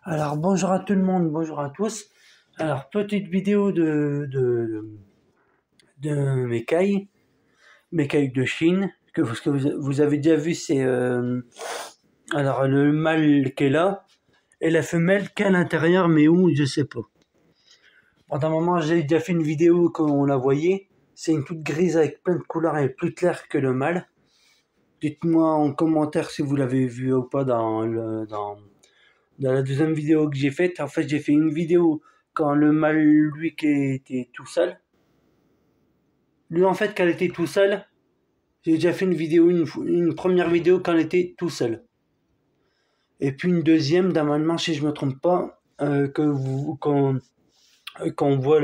Alors bonjour à tout le monde, bonjour à tous. Alors petite vidéo de mes cailles de Chine, que vous avez déjà vu, c'est alors le mâle qui est là et la femelle qui est à l'intérieur, mais où je sais pas. Pendant un moment j'ai déjà fait une vidéo qu'on la voyait, c'est une toute grise avec plein de couleurs et plus claire que le mâle. Dites-moi en commentaire si vous l'avez vu ou pas dans la deuxième vidéo que j'ai faite. En fait, j'ai fait une vidéo quand le mâle, lui, qui était tout seul. Lui, en fait, quand elle était tout seul, j'ai déjà fait une première vidéo quand elle était tout seul. Et puis une deuxième, normalement, si je me trompe pas, quand on voit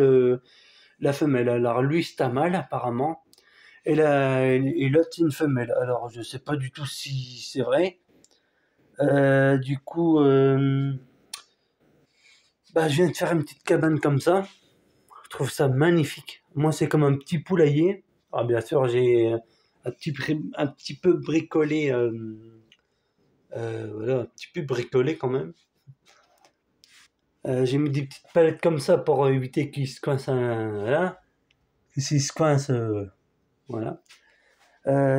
la femelle. Alors lui, c'est un mâle, apparemment. Et l'autre, c'est une femelle. Alors, je sais pas du tout si c'est vrai. Du coup, je viens de faire une petite cabane comme ça. Je trouve ça magnifique. Moi, c'est comme un petit poulailler. Alors, bien sûr, j'ai un petit peu bricolé, voilà, un petit peu bricolé quand même. J'ai mis des petites palettes comme ça pour éviter qu'ils se coincent, voilà. S'ils se coincent, voilà.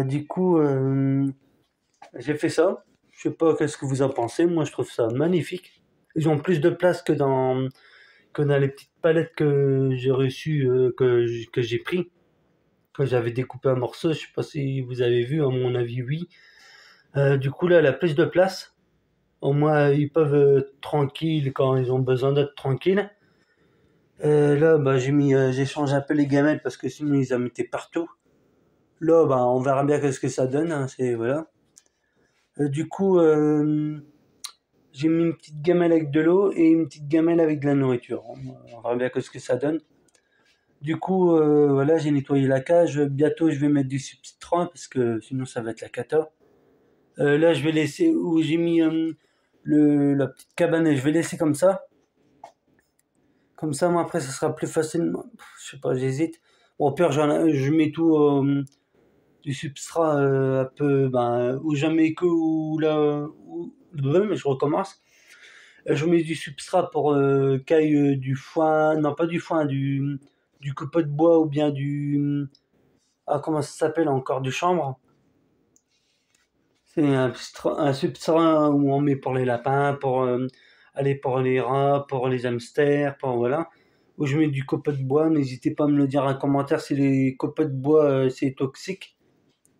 Du coup, j'ai fait ça. Je sais pas qu'est-ce que vous en pensez. Moi, je trouve ça magnifique. Ils ont plus de place que dans les petites palettes que j'ai reçues, que j'ai pris. Que j'avais découpé en morceaux, je sais pas si vous avez vu, à mon avis oui. Du coup là, elle a plus de place. Au moins, ils peuvent être tranquilles quand ils ont besoin d'être tranquilles. Là, j'ai changé un peu les gamelles parce que sinon ils en mettaient partout. Là, on verra bien ce que ça donne. Hein, c'est voilà. Du coup, j'ai mis une petite gamelle avec de l'eau et une petite gamelle avec de la nourriture. On verra bien ce que ça donne. Du coup, voilà, j'ai nettoyé la cage. Bientôt, je vais mettre du substrat parce que sinon ça va être la cata. Là, je vais laisser où j'ai mis la petite cabane et je vais laisser comme ça. Comme ça, moi, après, ça sera plus facile. Je sais pas, j'hésite. Bon, au pire, je mets tout du substrat un peu, ou jamais que, ou là, mais je recommence. Je mets du substrat pour caille du foin, non, pas du foin, du copeau de bois ou bien comment ça s'appelle encore, du chanvre. C'est un substrat où on met pour les lapins, pour les rats, pour les hamsters, pour voilà. Où je mets du copeau de bois. N'hésitez pas à me le dire en commentaire si les copeaux de bois c'est toxique.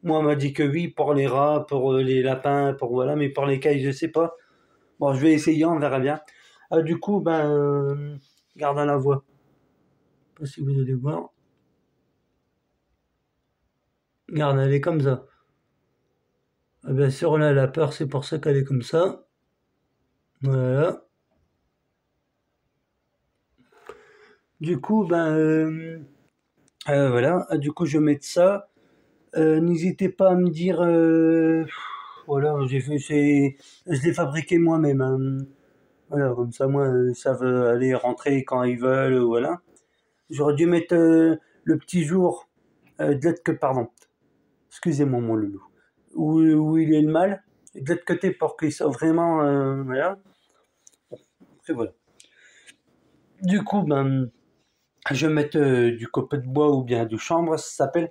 Moi on m'a dit que oui pour les rats, pour les lapins, pour voilà, mais pour les cailles je sais pas. Bon, je vais essayer, on verra bien. Du coup, garde à la voix. Je sais pas si vous allez voir. Garde, elle est comme ça. Bien sûr là elle a peur, c'est pour ça qu'elle est comme ça. Voilà. Du coup, voilà. Du coup, je vais mettre ça. N'hésitez pas à me dire, voilà, je l'ai fabriqué moi-même. Hein. Voilà, comme ça, moi, ils savent aller rentrer quand ils veulent, voilà. J'aurais dû mettre le petit jour de l'autre que, pardon, excusez-moi mon loulou, où il est le mâle, de l'autre côté pour qu'il soit vraiment, voilà. Après, voilà. Du coup, je vais mettre du copeau de bois ou bien du chanvre, ça s'appelle.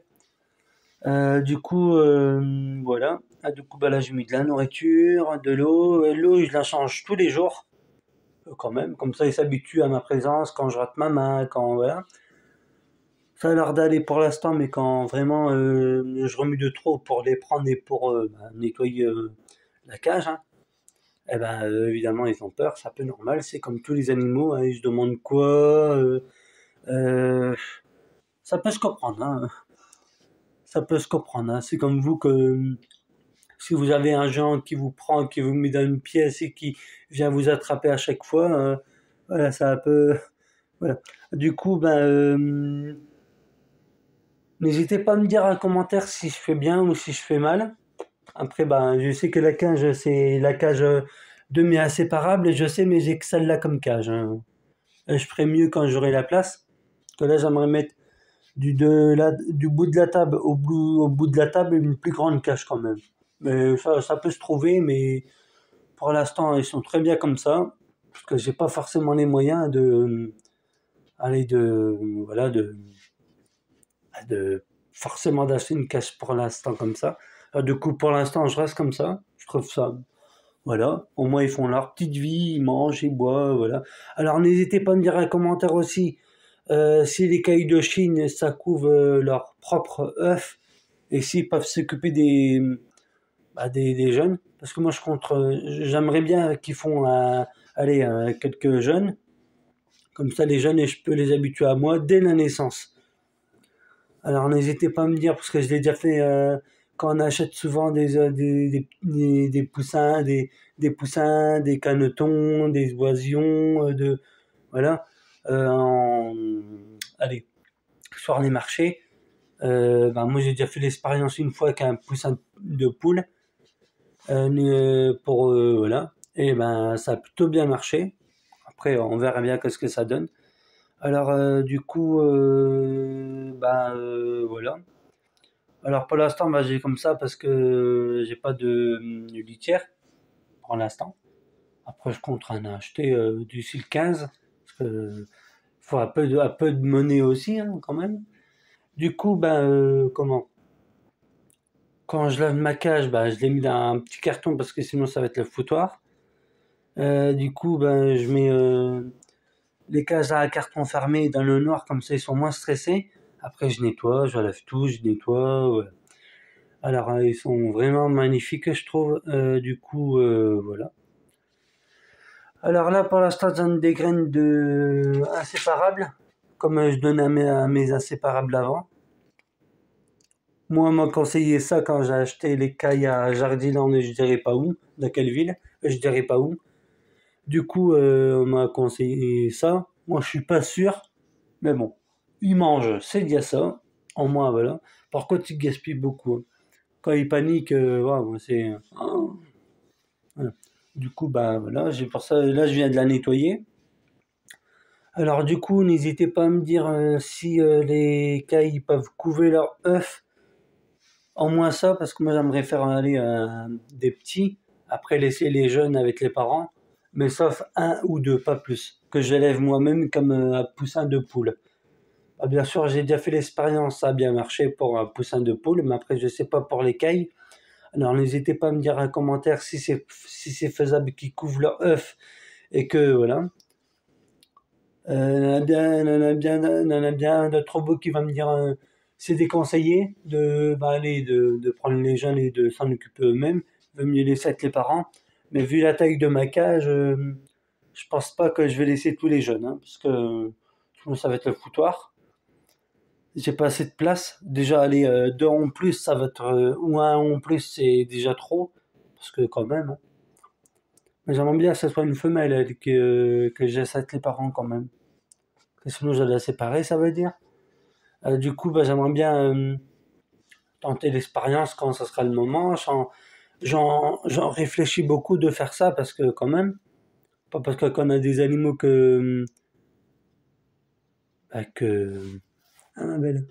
Du coup, voilà. Du coup, là, j'ai mis de la nourriture, de l'eau. L'eau, je la change tous les jours, quand même. Comme ça, ils s'habituent à ma présence quand je rate ma main, quand voilà. Ça a l'air d'aller pour l'instant, mais quand vraiment je remue de trop pour les prendre et pour nettoyer la cage, hein, évidemment, ils ont peur. C'est un peu normal. C'est comme tous les animaux. Hein, ils se demandent quoi. Euh, ça peut se comprendre. Hein. Ça peut se comprendre. Hein. C'est comme vous que si vous avez un genre qui vous prend, qui vous met dans une pièce et qui vient vous attraper à chaque fois, voilà, ça peut. Voilà. Du coup, n'hésitez pas à me dire en commentaire si je fais bien ou si je fais mal. Après, je sais que la cage, c'est la cage demi inséparable et je sais, mais j'ai que celle-là comme cage. Hein. Et je ferai mieux quand j'aurai la place. Que là, j'aimerais mettre du bout de la table au bout de la table une plus grande cage quand même. Mais ça peut se trouver, mais pour l'instant, ils sont très bien comme ça. parce que j'ai pas forcément les moyens de, aller voilà, de forcément d'acheter une cage pour l'instant comme ça. Alors, du coup, pour l'instant, je reste comme ça. Je trouve ça, voilà. Au moins, ils font leur petite vie, ils mangent, ils boivent, voilà. Alors, n'hésitez pas à me dire un commentaire aussi si les cailloux de Chine, ça couvre leurs propres œufs et s'ils peuvent s'occuper des jeunes. Parce que moi, j'aimerais bien qu'ils font, allez, quelques jeunes. Comme ça, les jeunes, et je peux les habituer à moi dès la naissance. Alors n'hésitez pas à me dire, parce que je l'ai déjà fait quand on achète souvent des poussins, des poussins, des canetons, des oisillons, voilà, en, allez, sur les marchés. Ben, moi j'ai déjà fait l'expérience une fois qu'un poussin de poule, voilà, et ben ça a plutôt bien marché. Après on verra bien qu'est-ce que ça donne. Alors du coup, voilà. Alors pour l'instant, bah, j'ai comme ça parce que j'ai pas de litière pour l'instant. Après, je compte en acheter d'ici le 15 parce que faut un peu de monnaie aussi hein, quand même. Du coup, comment? Quand je lave ma cage, bah, je l'ai mis dans un petit carton parce que sinon ça va être le foutoir. Du coup, ben, je mets les cages à carton fermé dans le noir comme ça ils sont moins stressés. Après, je nettoie, je lave tout, je nettoie. Ouais. Alors, ils sont vraiment magnifiques, je trouve. Du coup, voilà. Alors là, pour l'instant, j'en ai des graines de inséparables, comme je donnais à mes inséparables avant. Moi, on m'a conseillé ça quand j'ai acheté les cailles à Jardiland, et je dirais pas où, dans quelle ville, je dirais pas où. Du coup, on m'a conseillé ça. Moi, je suis pas sûr, mais bon, ils mangent, c'est déjà ça. En moins, voilà. Par contre, ils gaspillent beaucoup, hein. Quand ils paniquent, ouais, c'est... voilà. Du coup, bah voilà, j'ai pour ça, là je viens de la nettoyer. Alors du coup, n'hésitez pas à me dire si les cailles peuvent couver leurs œufs. En moins ça, parce que moi j'aimerais faire aller des petits, après laisser les jeunes avec les parents, mais sauf un ou deux, pas plus, que j'élève moi-même comme un poussin de poule. Ah, bien sûr, j'ai déjà fait l'expérience, ça a bien marché pour un poussin de poule, mais après je sais pas pour les cailles. Alors n'hésitez pas à me dire un commentaire si c'est faisable qu'ils couvrent leurs œufs et que voilà. Il y en a bien un d'autres robots qui va me dire c'est déconseillé de prendre les jeunes et de s'en occuper eux-mêmes. Il vaut mieux laisser avec les parents. Mais vu la taille de ma cage, je pense pas que je vais laisser tous les jeunes, hein, parce que sinon ça va être le foutoir. J'ai pas assez de place. Déjà, aller deux en plus, ça va être ou un en plus, c'est déjà trop, parce que quand même, hein. Mais j'aimerais bien que ce soit une femelle que j'essaie avec les parents quand même. Que sinon, je la séparer, ça veut dire. Du coup, j'aimerais bien tenter l'expérience quand ce sera le moment. J'en réfléchis beaucoup de faire ça parce que quand même, pas parce que quand on a des animaux que ah, ma belle.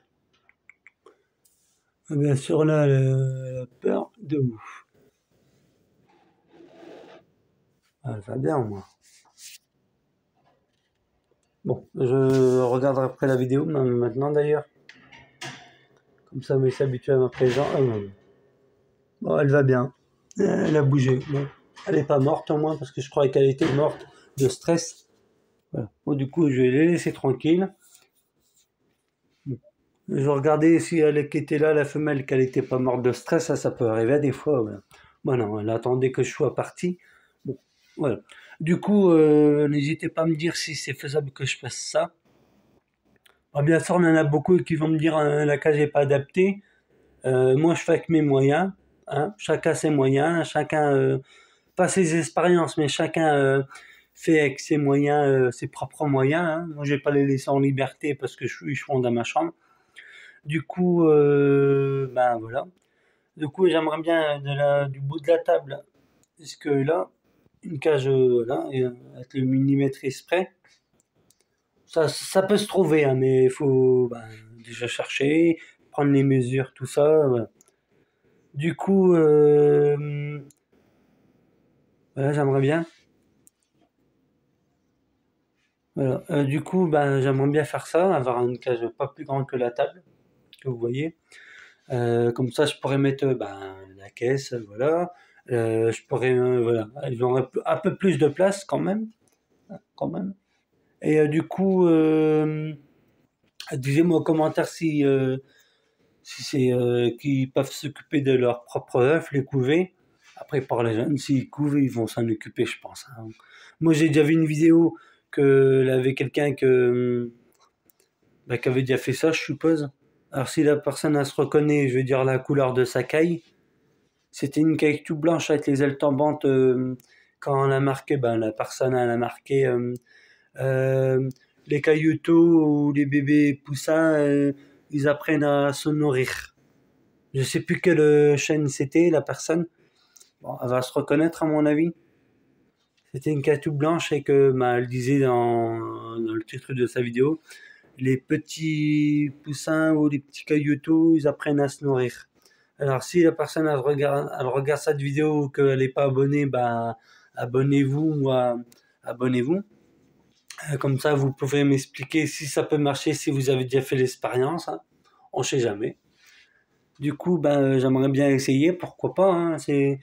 Ah, bien sûr là, la peur de ouf. Ah, elle va bien moi. Bon, je regarderai après la vidéo maintenant d'ailleurs. Comme ça, mais s'habituer à ma présence. Ah, non. Bon, elle va bien. Elle a bougé. Bon, elle est pas morte au moins parce que je croyais qu'elle était morte de stress. Voilà. Bon, du coup, je vais les laisser tranquilles. Je regardais si elle qui était là, la femelle, qu'elle était pas morte de stress, ça peut arriver des fois. Voilà. Bon, non, elle attendait que je sois parti. Bon, voilà. Du coup, n'hésitez pas à me dire si c'est faisable que je fasse ça. Alors, bien sûr, on en a beaucoup qui vont me dire la cage n'est pas adaptée. Moi, je fais avec mes moyens, hein. Chacun ses moyens, chacun, pas ses expériences, mais chacun fait avec ses moyens, ses propres moyens, hein. Moi, je vais pas les laisser en liberté parce que je suis dans ma chambre. Du coup, voilà. Du coup, j'aimerais bien du bout de la table, puisque là, une cage, voilà, et, avec le millimétrique près. Ça peut se trouver, hein, mais il faut déjà chercher, prendre les mesures, tout ça. Voilà. Du coup, voilà, j'aimerais bien. Voilà. Du coup, ben, j'aimerais bien faire ça, avoir une cage pas plus grande que la table, que vous voyez. Comme ça, je pourrais mettre ben, la caisse, voilà. Je pourrais, voilà, ils auraient un peu plus de place quand même, quand même. Et du coup, disez-moi en commentaire si c'est qu'ils peuvent s'occuper de leur propre œuf, les couver. Après, par les jeunes, s'ils couvent, ils vont s'en occuper, je pense, hein. Moi, j'ai déjà vu une vidéo que il y avait quelqu'un bah, qui avait déjà fait ça, je suppose. Alors, si la personne elle se reconnaît, je veux dire la couleur de sa caille, c'était une caille tout blanche avec les ailes tombantes. Quand on a marqué, ben, la personne elle a marqué euh, les cailloutous ou les bébés poussins, ils apprennent à se nourrir. Je sais plus quelle chaîne c'était, la personne. Bon, elle va se reconnaître à mon avis. C'était une caille tout blanche et que bah, elle disait dans le titre de sa vidéo, les petits poussins ou les petits cailloutous, ils apprennent à se nourrir. Alors si la personne elle regarde cette vidéo ou qu'elle n'est pas abonnée, bah, abonnez-vous ou abonnez-vous. Comme ça, vous pouvez m'expliquer si ça peut marcher, si vous avez déjà fait l'expérience, hein. On ne sait jamais. Du coup, ben, j'aimerais bien essayer, pourquoi pas, hein. C'est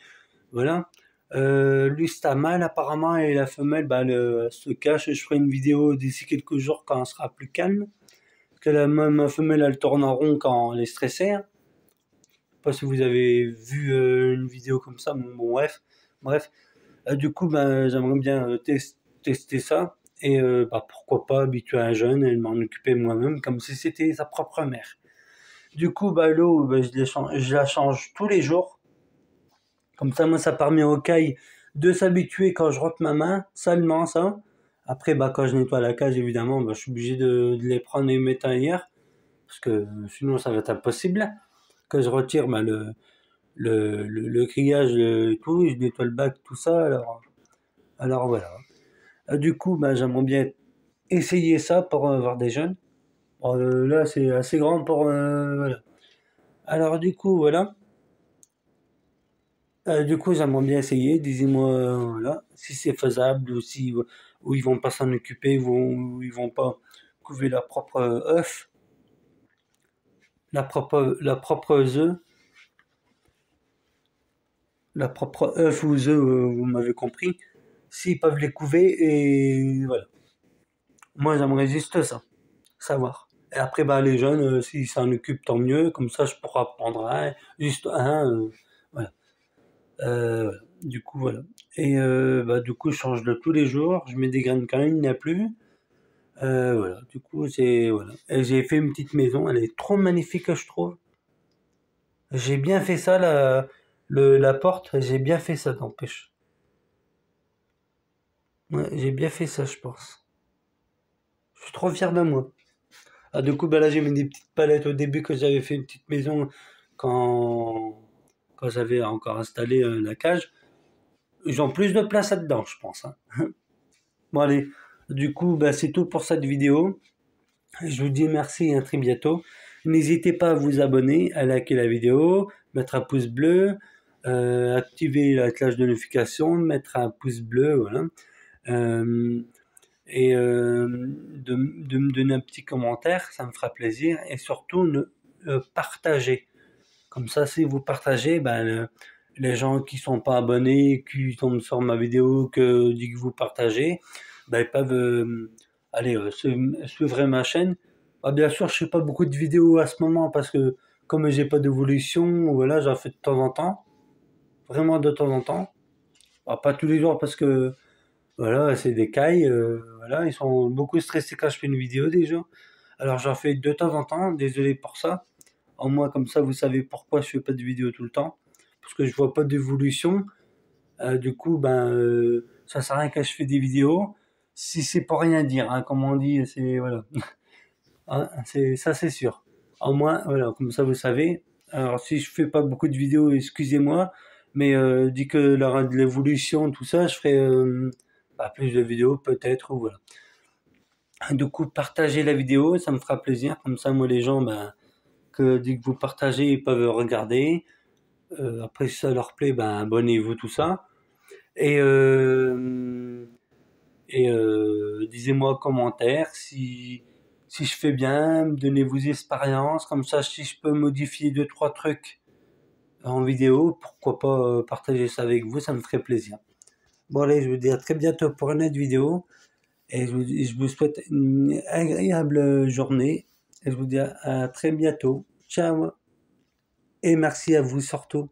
voilà. Lui, c'est un mâle apparemment et la femelle, bah, elle se cache. Je ferai une vidéo d'ici quelques jours quand elle sera plus calme. Parce que ma femelle, elle tourne en rond quand elle est stressée, hein. Je sais pas si vous avez vu une vidéo comme ça, bon, bref. Bref. Du coup, bah, j'aimerais bien tester ça. Et bah, pourquoi pas habituer un jeune et m'en occuper moi-même comme si c'était sa propre mère. Du coup, bah, l'eau, bah, je la change tous les jours. Comme ça, moi, ça permet aux cailles de s'habituer quand je rote ma main, seulement ça. Après, bah, quand je nettoie la cage, évidemment, bah, je suis obligé de les prendre et les mettre ailleurs. Parce que sinon, ça va être impossible. Que je retire bah, le grillage et tout, je nettoie le bac, tout ça. Alors voilà. Du coup, bah, j'aimerais bien essayer ça pour avoir des jeunes. Bon, là, c'est assez grand pour... voilà. Alors du coup, voilà. Du coup, j'aimerais bien essayer. Disez-moi, voilà, si c'est faisable ou ils vont pas s'en occuper, ou ils vont pas couver leur propre œuf, la propre œuf, la propre œuf ou œufs, vous m'avez compris. S'ils peuvent les couver et voilà. Moi, j'aimerais juste ça, savoir. Et après, bah, les jeunes, s'ils s'en occupent, tant mieux. Comme ça, je pourrais prendre un, juste un, voilà. Voilà. Du coup, voilà. Et bah, du coup, je change de tous les jours. Je mets des graines quand il n'y a plus. Voilà. Du coup, c'est voilà. Et j'ai fait une petite maison. Elle est trop magnifique, je trouve. J'ai bien fait ça, la porte. J'ai bien fait ça, n'empêche. Ouais, j'ai bien fait ça, je pense. Je suis trop fier de moi. Ah, du coup, bah là, j'ai mis des petites palettes au début que j'avais fait une petite maison quand, quand j'avais encore installé la cage. Ils ont plus de place là-dedans, je pense, hein. Bon, allez. Du coup, bah, c'est tout pour cette vidéo. Je vous dis merci et à très bientôt. N'hésitez pas à vous abonner, à liker la vidéo, mettre un pouce bleu, activer la cloche de notification, mettre un pouce bleu, voilà. Euh, et de me donner un petit commentaire, ça me fera plaisir. Et surtout, partager. Comme ça, si vous partagez, ben, les gens qui sont pas abonnés, qui tombent sur ma vidéo, dès que vous partagez, ben, ils peuvent aller suivre ma chaîne. Ah, bien sûr, je fais pas beaucoup de vidéos à ce moment parce que comme j'ai pas d'évolution, voilà, j'en fais de temps en temps, vraiment de temps en temps. Ah, pas tous les jours parce que voilà, c'est des cailles, voilà, ils sont beaucoup stressés quand je fais une vidéo déjà. Alors j'en fais de temps en temps, désolé pour ça. Au moins comme ça vous savez pourquoi je fais pas de vidéo tout le temps. Parce que je vois pas d'évolution. Du coup, ben ça sert à rien que je fais des vidéos. Si c'est pour rien dire, hein, comme on dit, c'est voilà. Hein, c'est ça c'est sûr. Au moins, voilà, comme ça vous savez. Alors si je fais pas beaucoup de vidéos, excusez-moi, mais dit que l'aura de l'évolution, tout ça, je ferai bah, plus de vidéos peut-être, ou voilà. Du coup, partagez la vidéo, ça me fera plaisir. Comme ça, moi, les gens, ben, que dès que vous partagez, ils peuvent regarder. Après, si ça leur plaît, ben, abonnez-vous, tout ça. Et Et disez-moi en commentaire si je fais bien, donnez vos expériences, comme ça si je peux modifier deux trois trucs en vidéo, pourquoi pas partager ça avec vous, ça me ferait plaisir. Bon allez, je vous dis à très bientôt pour une autre vidéo, et je vous souhaite une agréable journée, et je vous dis à très bientôt. Ciao, et merci à vous surtout.